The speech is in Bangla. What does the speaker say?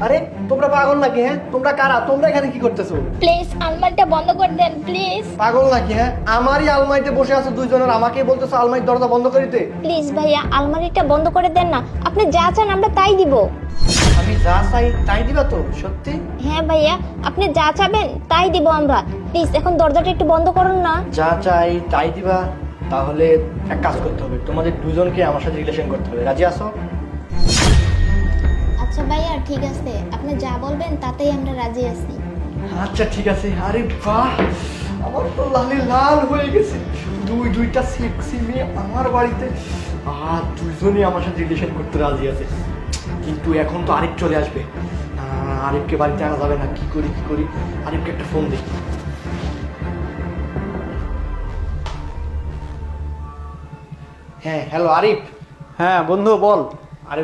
আরে তোমরা পাগল নাকি? হ্যাঁ, তোমরা কারা? তোমরা এখানে কি করতেছো? প্লিজ আলমারিটা বন্ধ করে দেন প্লিজ। পাগল নাকি? হ্যাঁ, আমারই আলমারিতে বসে আছো দুইজনের, আমাকে বলতেছো আলমারির দরজা বন্ধ করে দিতে? প্লিজ ভাইয়া আলমারিটা বন্ধ করে দেন না, আপনি যা চান আমরা তাই দিব। আমি যা চাই তাই দিবা তো? সত্যি? হ্যাঁ ভাইয়া, আপনি যা চাবেন তাই দিব আমরা। প্লিজ এখন দরজাটা একটু বন্ধ করুন না। যা চাই তাই দিবা? তাহলে এক কাজ করতে হবে, তোমাদের দুজনকে আমার সাথে রিলেশন করতে হবে। রাজি আছো? আচ্ছা ভাইয়া ঠিক আছে, আপনি যা বলবেন তাতেই আমরা রাজি আছি। আচ্ছা ঠিক আছে। আরে বাহ, আমার তো লালে লাল হয়ে গেছে। দুইটা সেক্সি মেয়ে আমার বাড়িতে, আর দুইজনই আমার সাথে রিলেশন করতে রাজি আছে। কিন্তু এখন তো আরেক চলে আসবে। আরেককে বাড়িতে আনা যাবে না। কি করি? আরেককে একটা ফোন দিই। হ্যাঁ, হ্যালো আরিফ। হ্যাঁ বন্ধু বল। আরে